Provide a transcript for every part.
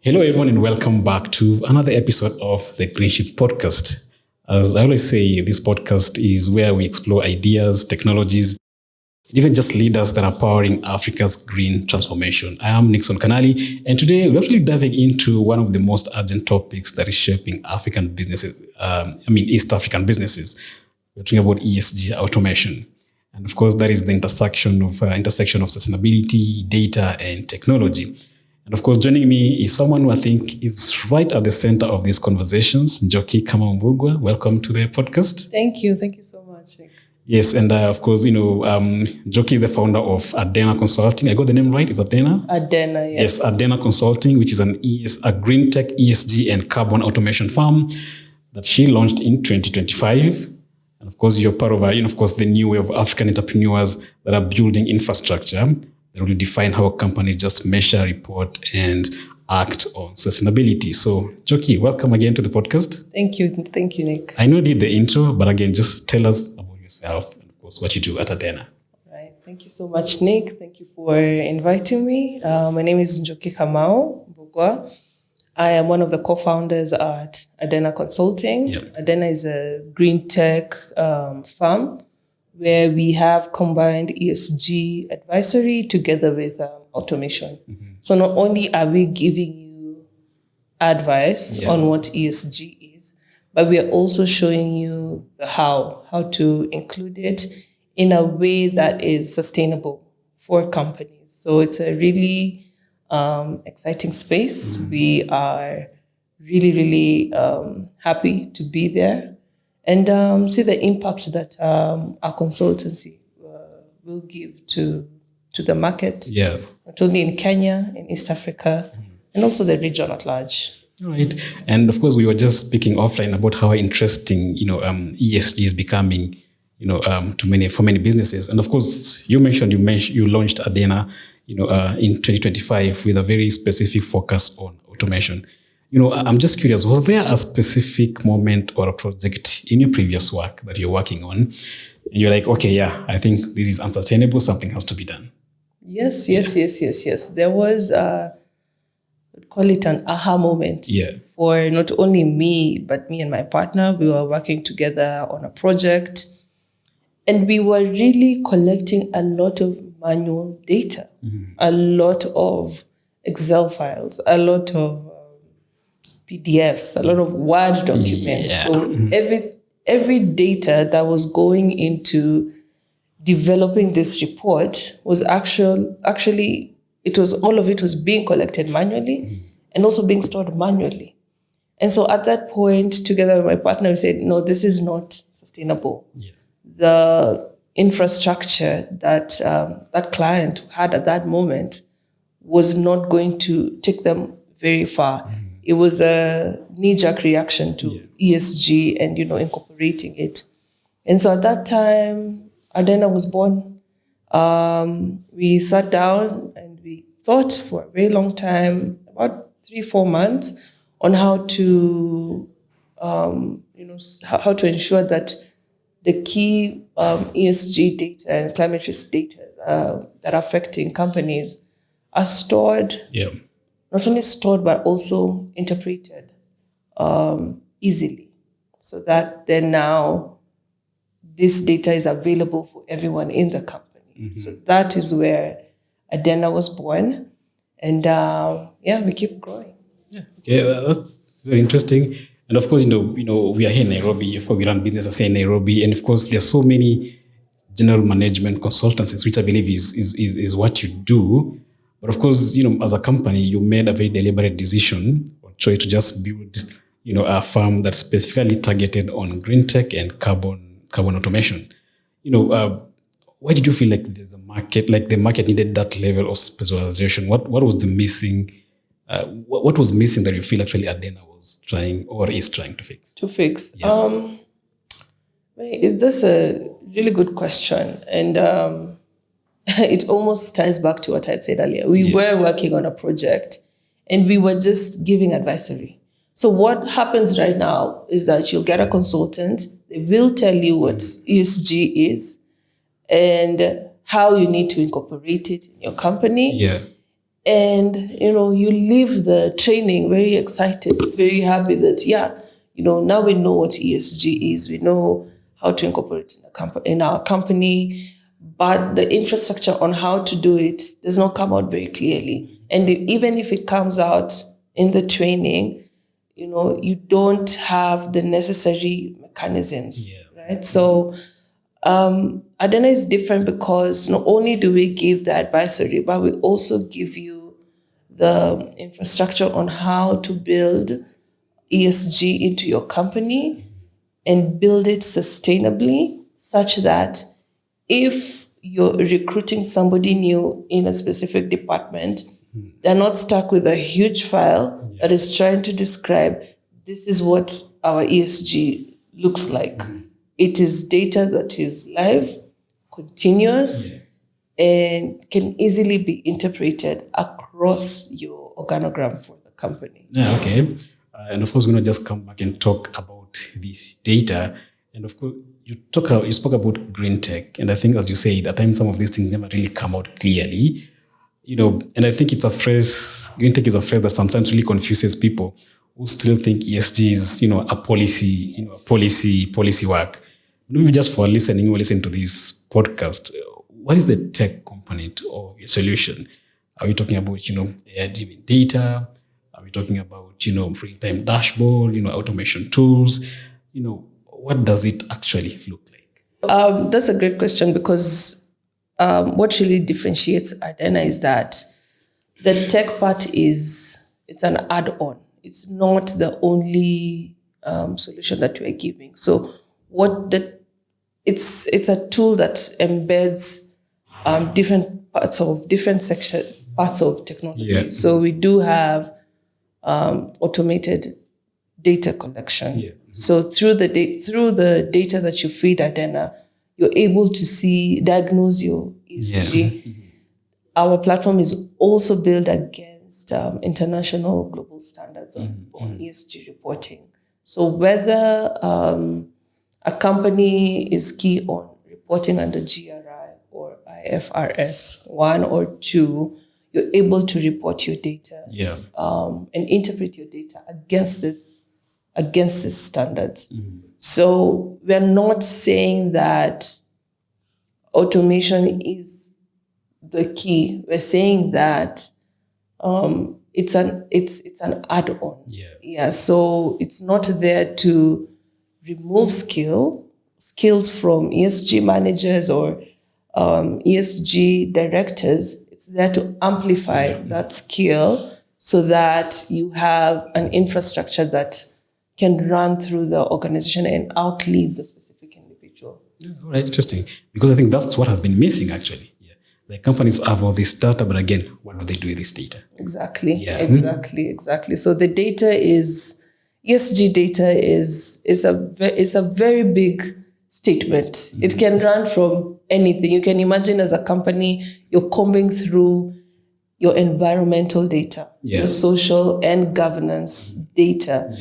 Hello, everyone, and welcome back to another episode of the GreenShift Podcast. As I always say, this podcast is where we explore ideas, technologies, and even just leaders that are powering Africa's green transformation. I am Nixon Kanali, and today we're actually diving into one of the most urgent topics that is shaping African businesses, East African businesses. We're talking about ESG automation. And of course, that is the intersection of sustainability, data, and technology. And of course, joining me is someone who I think is right at the center of these conversations, Njoki Kamau-Mbugua. Welcome to the podcast. Thank you. Thank you so much, Nick. Yes, and of course, Njoki is the founder of Ardena Consulting. I got the name right? Is Ardena? Ardena, yes. Yes, Ardena Consulting, which is a green tech, ESG, and carbon automation firm that she launched in 2025. And of course, you're part of, the new way of African entrepreneurs that are building infrastructure that will define how a company just measure, report, and act on sustainability. So, Njoki, welcome again to the podcast. Thank you, Nick. I know you did the intro, but again, just tell us about yourself and, of course, what you do at Ardena. Right. Thank you so much, Nick. Thank you for inviting me. My name is Njoki Kamau-Mbugua. I am one of the co-founders at Ardena Consulting. Yep. Ardena is a green tech firm where we have combined ESG advisory together with automation. Mm-hmm. So not only are we giving you advice on what ESG is, but we are also showing you the how to include it in a way that is sustainable for companies. So it's a really exciting space. Mm-hmm. We are really happy to be there and see the impact that our consultancy will give to the market, not only in Kenya, in East Africa, and also the region at large. All right. And of course, we were just speaking offline about how interesting, ESG is becoming, for many businesses. And of course, you mentioned you launched Ardena, in 2025 with a very specific focus on automation. I'm just curious, was there a specific moment or a project in your previous work that you're working on? And you're like, okay, I think this is unsustainable. Something has to be done. Yes. There was, I'd call it an aha moment for not only me, but me and my partner. We were working together on a project and we were really collecting a lot of manual data, a lot of Excel files, a lot of PDFs, a lot of Word documents. So every data that was going into developing this report was actually all of it was being collected manually and also being stored manually. And so at that point, together with my partner, we said, no, this is not sustainable. Yeah. The infrastructure that that client had at that moment was not going to take them very far. It was a knee-jerk reaction to ESG and, incorporating it. And so at that time, Ardena was born. We sat down and we thought for a very long time, about 3-4 months, on how to, how to ensure that the key ESG data and climate risk data that are affecting companies are stored. Yeah. Not only stored, but also interpreted easily so that then now this data is available for everyone in the company. Mm-hmm. So that is where Ardena was born. And we keep growing. Yeah, that's very interesting. And of course, we are here in Nairobi. Of course, we run businesses here in Nairobi. And of course, there are so many general management consultancies, which I believe is what you do. But of course, as a company, you made a very deliberate decision or choice to just build, a firm that's specifically targeted on green tech and carbon automation. Why did you feel like there's a market, like the market needed that level of specialization? What was the missing? What was missing that you feel actually Ardena was trying or is trying to fix? Yes. That's a really good question, and it almost ties back to what I had said earlier. We were working on a project and we were just giving advisory. So what happens right now is that you'll get a consultant, they will tell you what ESG is and how you need to incorporate it in your company. Yeah. And, you leave the training very excited, very happy that, now we know what ESG is. We know how to incorporate it in our company, but the infrastructure on how to do it does not come out very clearly. And even if it comes out in the training, you don't have the necessary mechanisms, right? So Ardena is different because not only do we give the advisory, but we also give you the infrastructure on how to build ESG into your company and build it sustainably, such that if you're recruiting somebody new in a specific department, they're not stuck with a huge file that is trying to describe this is what our ESG looks like. It is data that is live, continuous, and can easily be interpreted across your organogram for the company. Yeah, okay. And of course, we're going to just come back and talk about this data. And of course, you spoke about green tech. And I think, as you said, at times some of these things never really come out clearly. And I think it's a phrase, green tech is a phrase that sometimes really confuses people who still think ESG is, a policy work. Maybe just for listening, who listen to this podcast, what is the tech component of your solution? Are we talking about, AI-driven data? Are we talking about, real-time dashboard, automation tools? What does it actually look like? That's a great question, because what really differentiates Ardena is that the tech part it's an add-on. It's not the only solution that we're giving. So it's a tool that embeds different parts of technology. Yeah. So we do have automated data collection. Yeah. So through the data that you feed Ardena, you're able to diagnose your ESG. Yeah. Our platform is also built against international global standards on ESG reporting. So whether a company is key on reporting under GRI or IFRS 1 or 2, you're able to report your data and interpret your data against these standards. So we're not saying that automation is the key. We're saying that it's an add-on. So it's not there to remove skills from ESG managers or ESG directors. It's there to amplify that skill so that you have an infrastructure that can run through the organization and outlive the specific individual. All right, interesting. Because I think that's what has been missing, actually. The companies have all this data, but again, what do they do with this data? Exactly. So the data ESG data is a very big statement. It can run from anything. You can imagine as a company, you're combing through your environmental data, your social and governance data.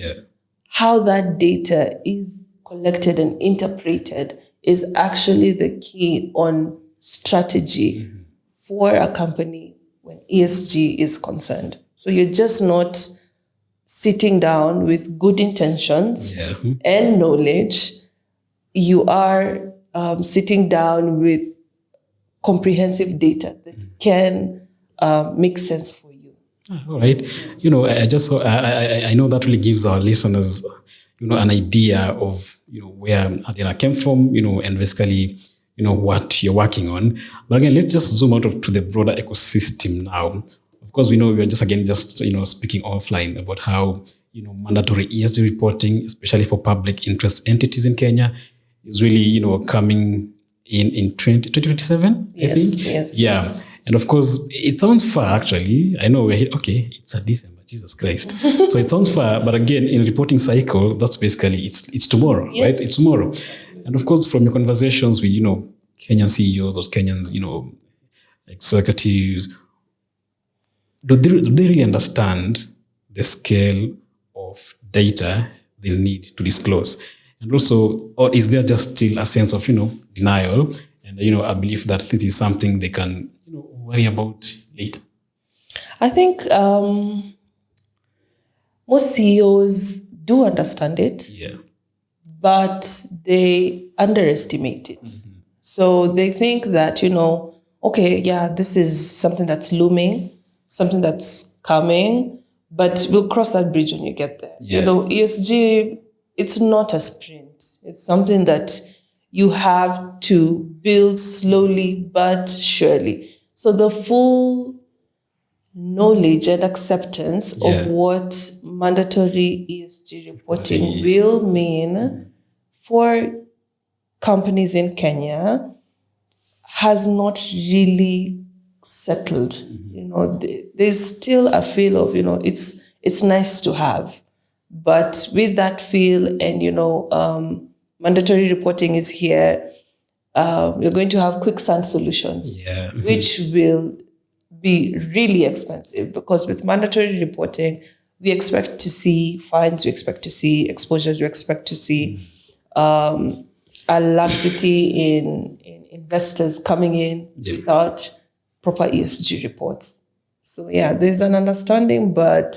How that data is collected and interpreted is actually the key on strategy for a company when ESG is concerned. So you're just not sitting down with good intentions and knowledge. You are sitting down with comprehensive data that can make sense for you. All right. I know that really gives our listeners, an idea of, where Ardena came from, and basically, what you're working on. But again, let's just zoom out to the broader ecosystem now. Of course, we know we are just speaking offline about how, mandatory ESG reporting, especially for public interest entities in Kenya, is really, coming in 2027, I think. Yes. And of course, it sounds far, actually. I know it's a December, Jesus Christ. So it sounds far, but again, in reporting cycle, that's basically, it's tomorrow, right? It's tomorrow. And of course, from your conversations with, Kenyan CEOs or Kenyans, executives, do they really understand the scale of data they'll need to disclose? And also, or is there just still a sense of, denial and, a belief that this is something they can, worry about later? I think most CEOs do understand it, but they underestimate it. Mm-hmm. So they think that, okay, this is something that's looming, something that's coming, but we'll cross that bridge when you get there. Yeah. ESG, it's not a sprint. It's something that you have to build slowly but surely. So the full knowledge and acceptance of what mandatory ESG reporting will mean for companies in Kenya has not really settled. Mm-hmm. There's still a feel of, it's nice to have. But with that feel and, mandatory reporting is here, you're going to have quicksand solutions, which will be really expensive, because with mandatory reporting, we expect to see fines, we expect to see exposures, we expect to see a laxity in investors coming in without proper ESG reports. So there's an understanding, but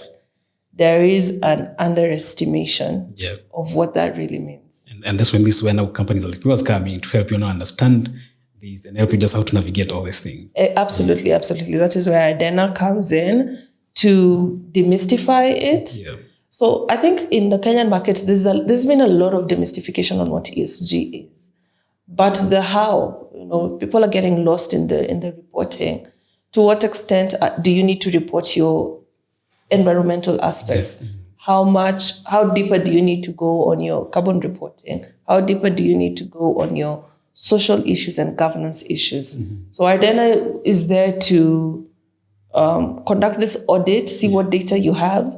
there is an underestimation of what that really means. And that's when now companies like yours coming to help you understand these and help you just how to navigate all these things. Absolutely. That is where Ardena comes in to demystify it. Yeah. So I think in the Kenyan market, there's been a lot of demystification on what ESG is. But the how, people are getting lost in the reporting. To what extent do you need to report your environmental aspects? Yes. How deeper do you need to go on your carbon reporting? How deeper do you need to go on your social issues and governance issues? Mm-hmm. So Ardena is there to conduct this audit, see what data you have,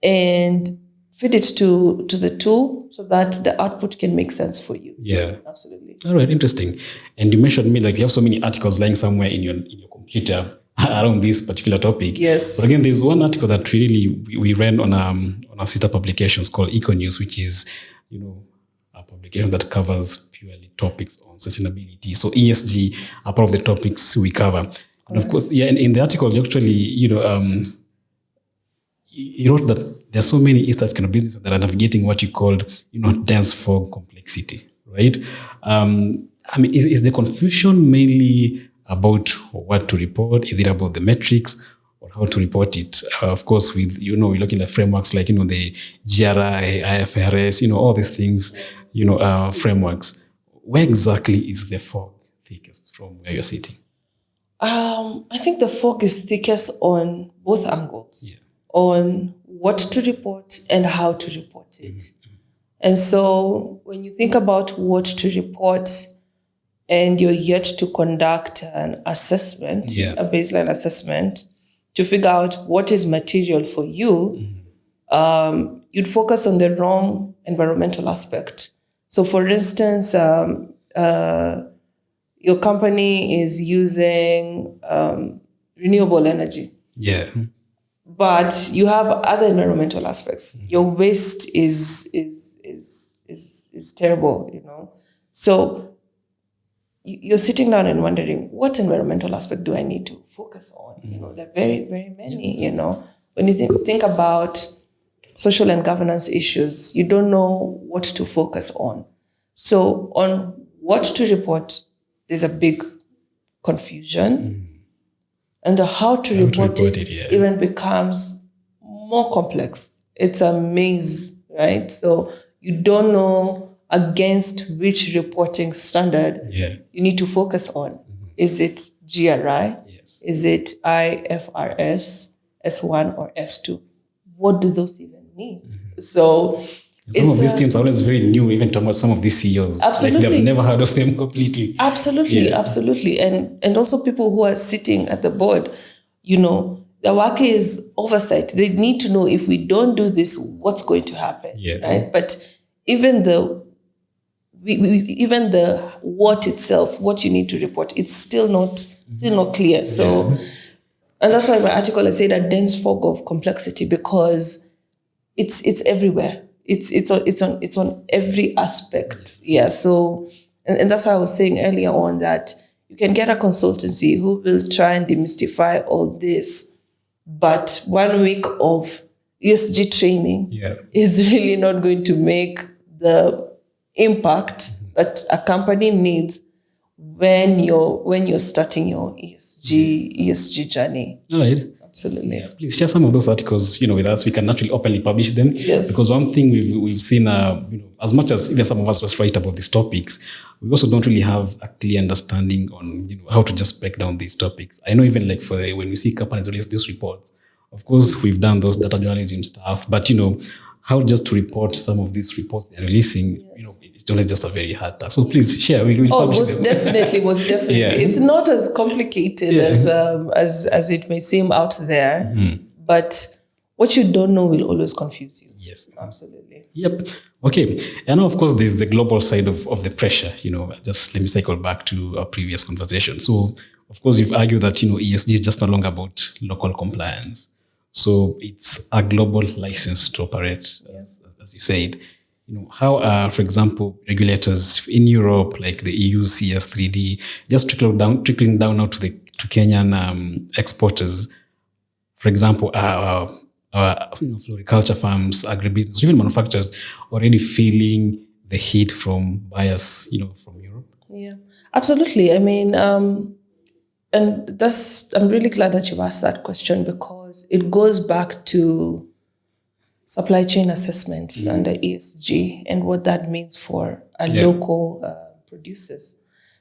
and feed it to the tool so that the output can make sense for you. Yeah, absolutely. All right, interesting. And you mentioned me like you have so many articles lying somewhere in your computer around this particular topic. Yes. But again, there's one article that really we ran on our sister publications called Eco News, which is a publication that covers purely topics on sustainability. So ESG are part of the topics we cover. And of course, in the article, you actually, you wrote that there are so many East African businesses that are navigating what you called, dense fog complexity, right? Is the confusion mainly about what to report? Is it about the metrics or how to report it? Of course, we look in the frameworks like, the GRI, IFRS, all these things, frameworks. Where exactly is the fog thickest from where you're sitting? I think the fog is thickest on both angles, on what to report and how to report it. Mm-hmm. And so when you think about what to report and you're yet to conduct an assessment, a baseline assessment, to figure out what is material for you, you'd focus on the wrong environmental aspect. So for instance, your company is using renewable energy. Yeah. But you have other environmental aspects. Mm-hmm. Your waste is terrible, So you're sitting down and wondering, what environmental aspect do I need to focus on? Mm-hmm. There are very, very many, When you think about social and governance issues, you don't know what to focus on. So on what to report, there's a big confusion. Mm-hmm. And how to report it even becomes more complex. It's a maze, right? So you don't know against which reporting standard you need to focus on. Mm-hmm. Is it GRI? Yes. Is it IFRS, S1 or S2? What do those even mean? Mm-hmm. So some of these teams are always very new, even talking about some of these CEOs. Absolutely. Like they've never heard of them completely. Absolutely. And also people who are sitting at the board, their work is oversight. They need to know if we don't do this, what's going to happen, right? But even the what itself, what you need to report, it's still not clear. So, and that's why my article I said a dense fog of complexity, because it's everywhere. It's on every aspect. Yeah. So, and that's why I was saying earlier on that you can get a consultancy who will try and demystify all this, But 1 week of ESG training is really not going to make the impact that a company needs when you're starting your ESG journey. All right. Absolutely. Yeah. Please share some of those articles, with us. We can actually openly publish them. Yes. Because one thing we've seen, as much as even some of us was right about these topics, we also don't really have a clear understanding on, how to just break down these topics. I know even like when we see companies release these reports, of course, we've done those data journalism stuff, but, how just to report some of these reports they're releasing, it's only just a very hard task. So please share. We'll publish most them. Definitely. Yeah. It's not as complicated as it may seem out there, but what you don't know will always confuse you. Yes. Absolutely. Yep. Okay. And now, of course, there's the global side of the pressure. Just let me cycle back to our previous conversation. So, of course, you've argued that, ESG is just no longer about local compliance. So it's a global license to operate, as you said. How are, for example, regulators in Europe, like the EU CS3D, just trickling down now to Kenyan exporters, for example, floriculture farms, agribusiness, even manufacturers already feeling the heat from buyers, from Europe? Yeah, absolutely. I mean, and I'm really glad that you've asked that question, because it goes back to supply chain assessment under ESG and what that means for our local producers.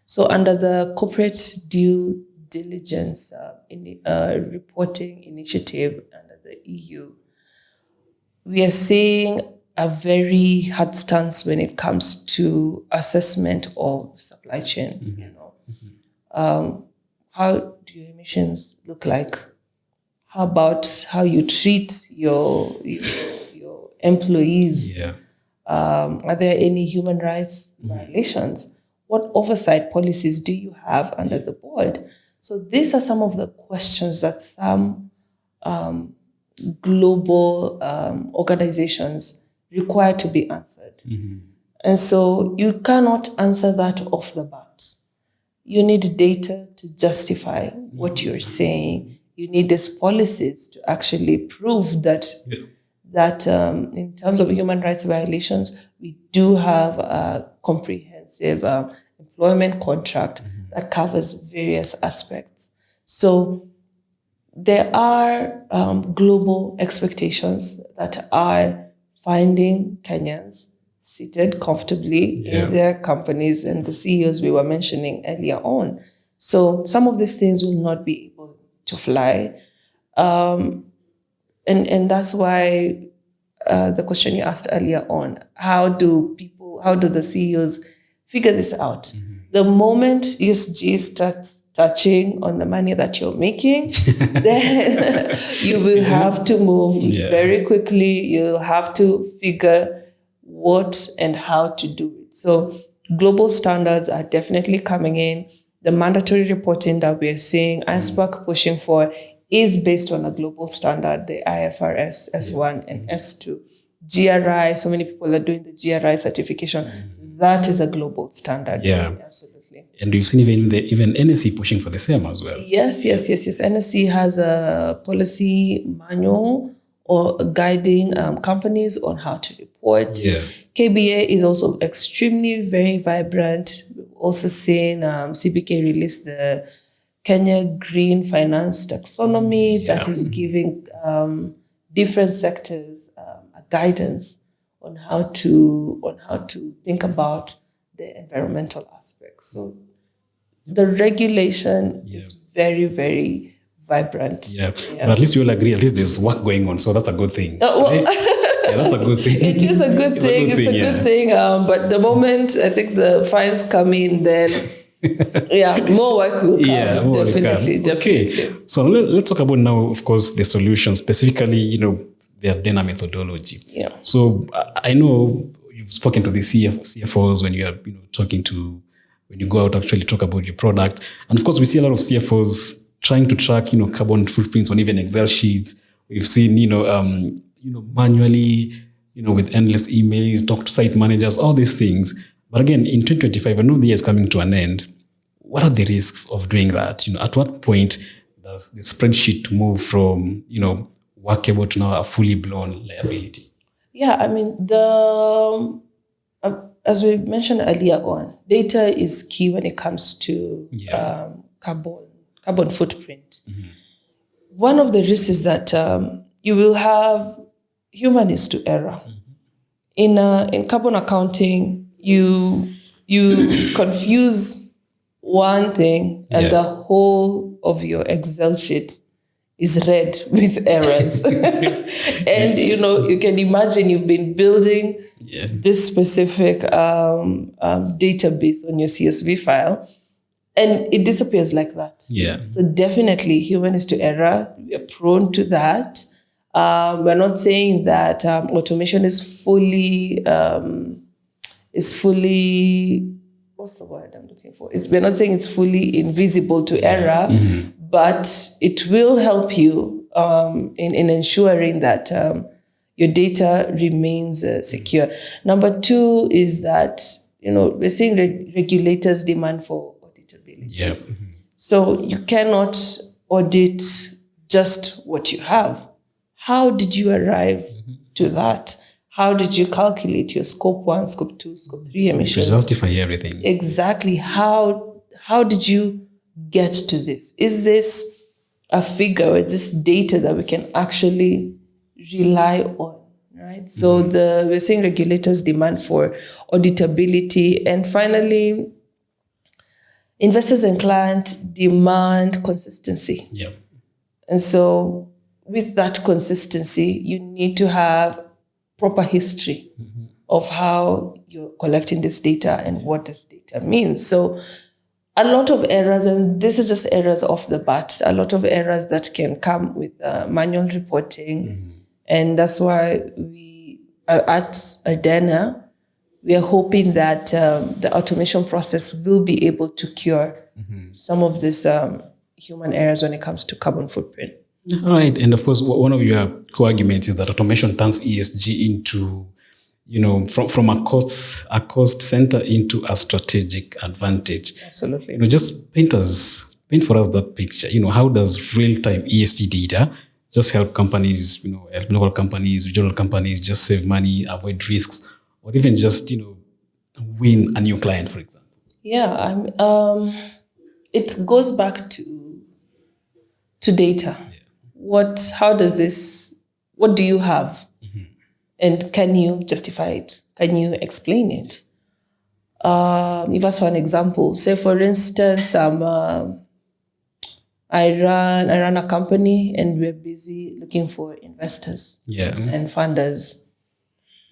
So under the corporate due diligence reporting initiative under the EU, we are seeing a very hard stance when it comes to assessment of supply chain. How do your emissions look like? How about how you treat your employees? Are there any human rights violations? What oversight policies do you have under the board? So these are some of the questions that some global organizations require to be answered. And so you cannot answer that off the bat. You need data to justify what you're saying. You need these policies to actually prove that in terms of human rights violations, we do have a comprehensive employment contract that covers various aspects. So there are global expectations that are finding Kenyans seated comfortably in their companies and the CEOs we were mentioning earlier on. So some of these things will not be able to fly. And that's why the question you asked earlier on, how do the CEOs figure this out? The moment ESG starts touching on the money that you're making, then you will have to move very quickly. You'll have to figure what and how to do it. So global standards are definitely coming in. The mandatory reporting that we're seeing ISPAC pushing for is based on a global standard, the IFRS S1 and S2. GRI, so many people are doing the GRI certification. That is a global standard. Yeah. Absolutely. And you've seen even NSE pushing for the same as well. Yes. NSE has a policy manual or guiding companies on how to report. KBA is also extremely very vibrant. We've also seen CBK release the Kenya Green Finance Taxonomy that is giving different sectors a guidance on how to think about the environmental aspects. So the regulation is very, very vibrant. But at least you'll agree, at least there's work going on, so that's a good thing. Right? That's a good thing. It is a good thing. It's a good thing. But the moment I think the fines come in, then more work will come. Definitely. Okay. So let's talk about now, of course, the solution, specifically, the Ardena methodology. So I know you've spoken to the CFOs when you are when you go out to actually talk about your product. And of course, we see a lot of CFOs trying to track, carbon footprints on even Excel sheets. We've seen, manually, with endless emails, talk to site managers, all these things. But again, in 2025, I know the year is coming to an end. What are the risks of doing that? At what point the spreadsheet to move from, workable to now a fully blown liability? Yeah, I mean, as we mentioned earlier on, data is key when it comes to carbon footprint. Mm-hmm. One of the risks is that you will have human is to error. Mm-hmm. In carbon accounting, you confuse one thing and the whole of your Excel sheet is red with errors. And, you can imagine you've been building this specific database on your CSV file, and it disappears like that. Yeah. So definitely human is to error. We are prone to that. We're not saying that automation is fully, what's the word I'm looking for? We're not saying it's fully invisible to error, but it will help you in ensuring that your data remains secure. Number two is that, we're seeing regulators demand for auditability. Yeah. So you cannot audit just what you have. How did you arrive to that? How did you calculate your scope 1, scope 2, scope 3 emissions? To justify everything. Exactly. How did you get to this? Is this a figure or is this data that we can actually rely on? Right? So we're seeing regulators demand for auditability. And finally, investors and clients demand consistency. Yeah. And so with that consistency, you need to have proper history of how you're collecting this data and what this data means. So a lot of errors, and this is just errors off the bat, a lot of errors that can come with manual reporting. And that's why we at Ardena, we are hoping that the automation process will be able to cure some of these human errors when it comes to carbon footprint. All right. And of course, one of your co-arguments is that automation turns ESG into, from a cost center into a strategic advantage. Absolutely. Just paint for us that picture. How does real-time ESG data just help companies, help local companies, regional companies just save money, avoid risks, or even just, win a new client, for example? Yeah, it goes back to data. What do you have? And can you justify it? Can you explain it? Give us one example. Say, for instance, I run a company and we're busy looking for investors and funders.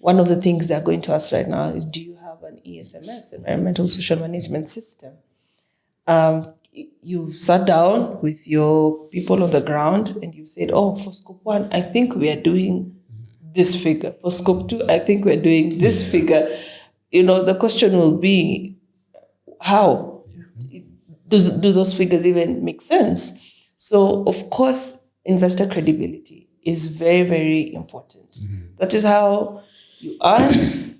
One of the things they're going to us right now is, do you have an ESMS, Environmental Social Management System? You've sat down with your people on the ground and you've said, for scope 1, I think we are doing this figure. For scope 2, I think we're doing this figure. The question will be, how? Do those figures even make sense? So, of course, investor credibility is very, very important. That is how you earn,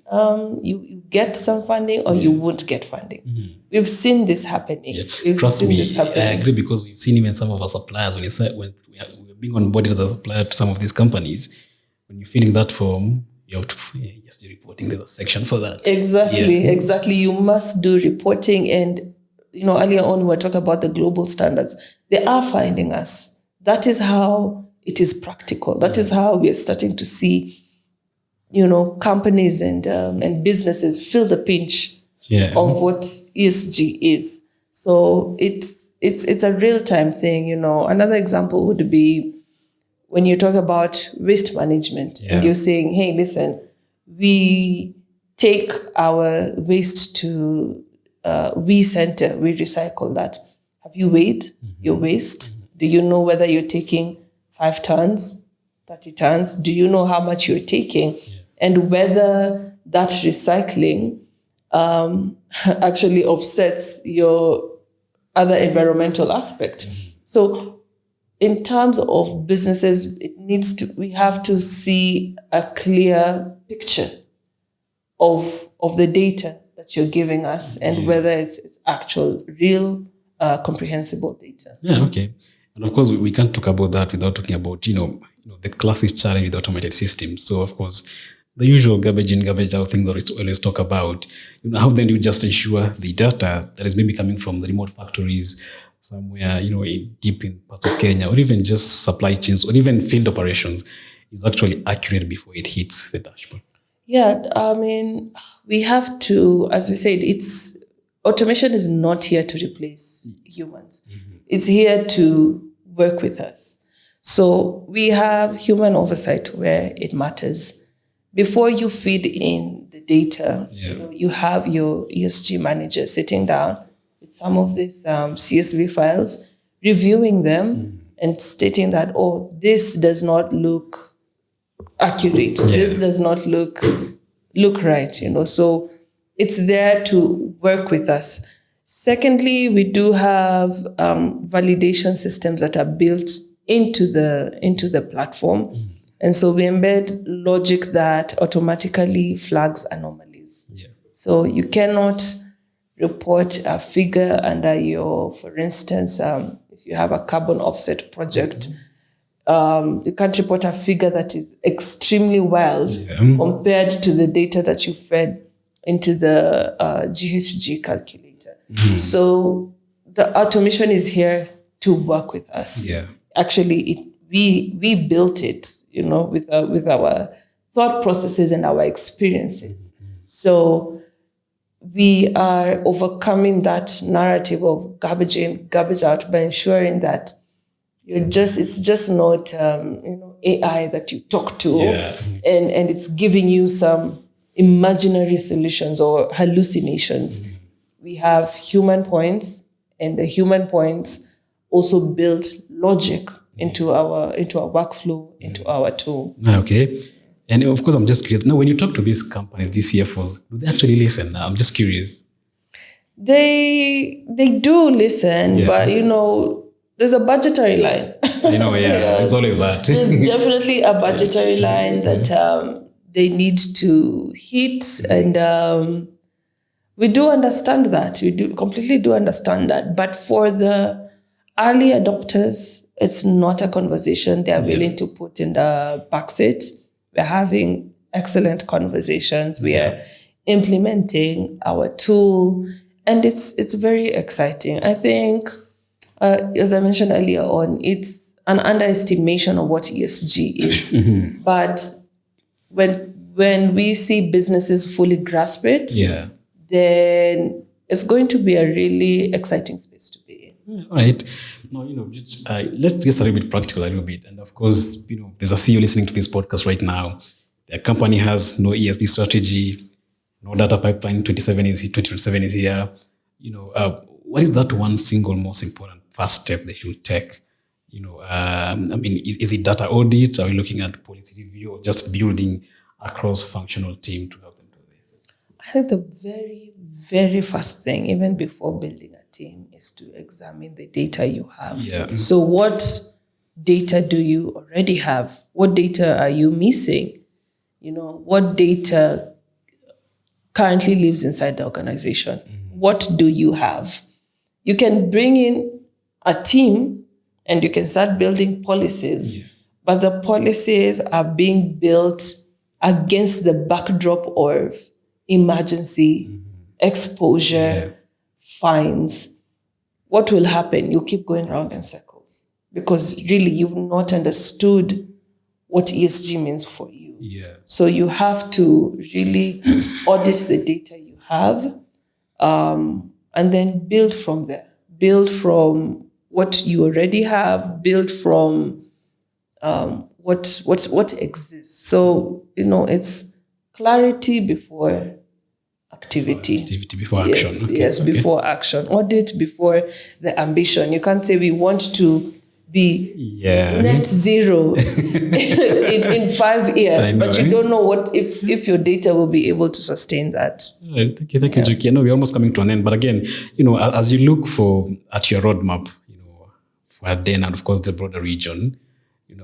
you get some funding or you won't get funding. We've seen this happening. Yeah. Trust me, I agree, because we've seen even some of our suppliers, when we're being onboarded as a supplier to some of these companies, when you're filling that form, you have to do reporting. There's a section for that. Exactly. You must do reporting. And, earlier on, we were talking about the global standards. They are finding us. That is how it is practical. That is how we are starting to see, companies and businesses feel the pinch of what ESG is. So it's a real-time thing. Another example would be when you talk about waste management and you're saying, hey, listen, we take our waste to we center, we recycle that. Have you weighed your waste? Do you know whether you're taking 5 tons, 30 tons? Do you know how much you're taking? And whether that recycling actually offsets your other environmental aspect. So in terms of businesses, we have to see a clear picture of the data that you're giving us and whether it's actual, real, comprehensible data. Yeah, okay. And of course, we can't talk about that without talking about, the classic challenge with automated systems. So, of course, the usual garbage in, garbage out things that we always talk about. How then do you just ensure the data that is maybe coming from the remote factories somewhere, deep in parts of Kenya, or even just supply chains, or even field operations, is actually accurate before it hits the dashboard? Yeah, we have to, as we said, automation is not here to replace humans. Mm-hmm. It's here to work with us. So we have human oversight where it matters. Before you feed in the data, you have your ESG manager sitting down with some of these CSV files, reviewing them and stating that, this does not look accurate. Yeah. This does not look right, So it's there to work with us. Secondly, we do have validation systems that are built into the platform. And so we embed logic that automatically flags anomalies. Yeah. So you cannot report a figure under for instance, if you have a carbon offset project, you can't report a figure that is extremely wild compared to the data that you fed into the GHG calculator. Mm-hmm. So the automation is here to work with us. Yeah. Actually, we built it, with our thought processes and our experiences. Mm-hmm. So we are overcoming that narrative of garbage in, garbage out by ensuring that it's just not AI that you talk to and it's giving you some imaginary solutions or hallucinations. Mm-hmm. We have human points, and the human points also build logic into our workflow, into our tool. Okay. And of course, I'm just curious. Now, when you talk to these companies, these CFOs, do they actually listen? I'm just curious. They do listen, but there's a budgetary line. There's always that. There's definitely a budgetary line that they need to hit, and we do understand that. We completely understand that. But for the early adopters, it's not a conversation they are willing to put in the backseat. We're having excellent conversations. We are implementing our tool, and it's very exciting. I think, as I mentioned earlier on, it's an underestimation of what ESG is. Mm-hmm. But when we see businesses fully grasp it, then it's going to be a really exciting space to be in. Yeah, all right. Now, let's get a little bit practical a little bit. And of course, there's a CEO listening to this podcast right now. Their company has no ESG strategy, no data pipeline. 2027 is here. What is that one single most important first step they should take? Is it data audit? Are we looking at policy review, or just building a cross-functional team to help them do this? I think the very, very first thing, even before building a team, is to examine the data you have. Yeah. So what data do you already have? What data are you missing? What data currently lives inside the organization? Mm-hmm. What do you have? You can bring in a team and you can start building policies, but the policies are being built against the backdrop of emergency, exposure, fines. What will happen? You'll keep going around in circles because really you've not understood what ESG means for you. Yeah. So you have to really audit the data you have, and then build from there. Build from what you already have. Build from what exists. So it's clarity before activity. Activity before action. Yes, before action. Audit before the ambition. You can't say we want to be net zero in 5 years, but you don't know what if your data will be able to sustain that. Right. Thank you, Njoki. I know we're almost coming to an end, but again, as you look at your roadmap, for Ardena and of course the broader region,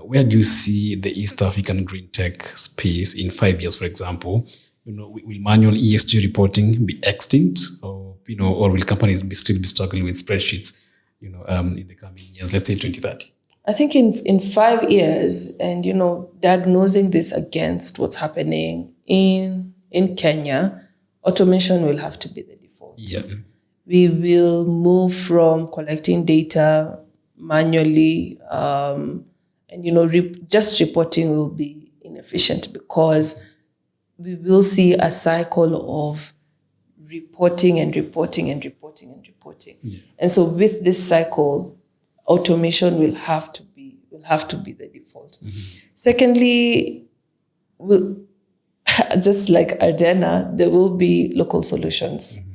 where do you see the East African green tech space in 5 years, for example? Will manual ESG reporting be extinct, or will companies still be struggling with spreadsheets? in the coming years, let's say 2030? I think in 5 years, and diagnosing this against what's happening in Kenya, automation will have to be the default. Yeah. We will move from collecting data manually, and just reporting will be inefficient because we will see a cycle of reporting and reporting and reporting and reporting. Yeah. And so with this cycle, automation will have to be the default. Mm-hmm. Secondly, just like Ardena, there will be local solutions. Mm-hmm.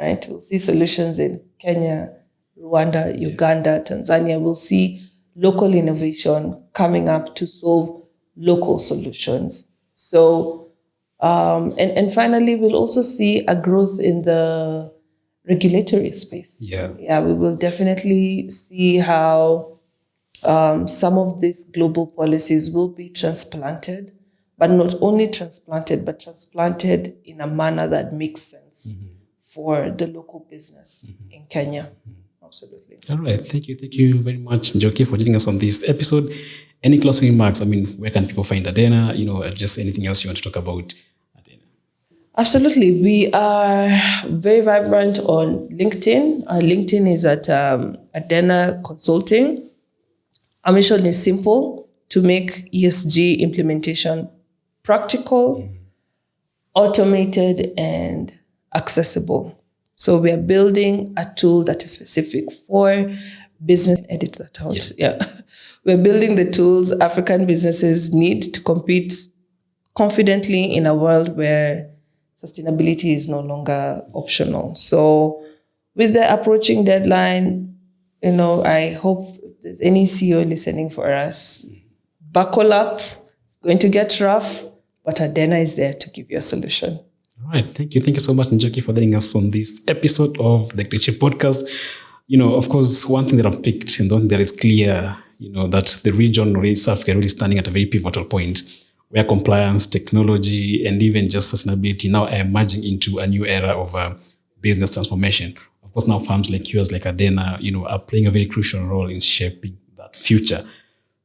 Right? We'll see solutions in Kenya, Rwanda, Uganda, Tanzania. We'll see local innovation coming up to solve local solutions. So, and finally, we'll also see a growth in the regulatory space. Yeah, we will definitely see how some of these global policies will be transplanted, but not only transplanted, but transplanted in a manner that makes sense for the local business in Kenya. Absolutely. All right. Thank you very much, Njoki, for joining us on this episode. Any closing remarks? I mean, where can people find Ardena? Just anything else you want to talk about Ardena? Absolutely. We are very vibrant on LinkedIn. Our LinkedIn is at Ardena Consulting. Our mission is simple: to make ESG implementation practical, automated, and accessible. So we are building a tool that is specific for business. Edit that out. Yeah. We're building the tools African businesses need to compete confidently in a world where sustainability is no longer optional. So with the approaching deadline, I hope if there's any CEO listening for us, buckle up. It's going to get rough, but Ardena is there to give you a solution. All right. Thank you so much, Njoki, for joining us on this episode of the GreenShift Podcast. Of course, one thing that I've picked and one that is clear, that the region really South Africa really standing at a very pivotal point where compliance, technology, and even just sustainability now are emerging into a new era of business transformation. Of course, now firms like yours, like Ardena, are playing a very crucial role in shaping that future.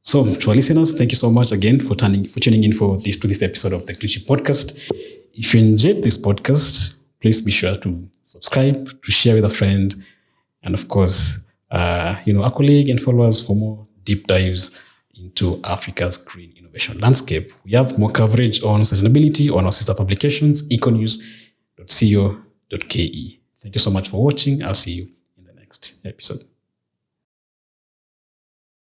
So to our listeners, thank you so much again for tuning in to this episode of the GreenShift Podcast. If you enjoyed this podcast, please be sure to subscribe, to share with a friend, and of course, a colleague, and follow us for more deep dives into Africa's green innovation landscape. We have more coverage on sustainability on our sister publications, econews.co.ke. Thank you so much for watching. I'll see you in the next episode.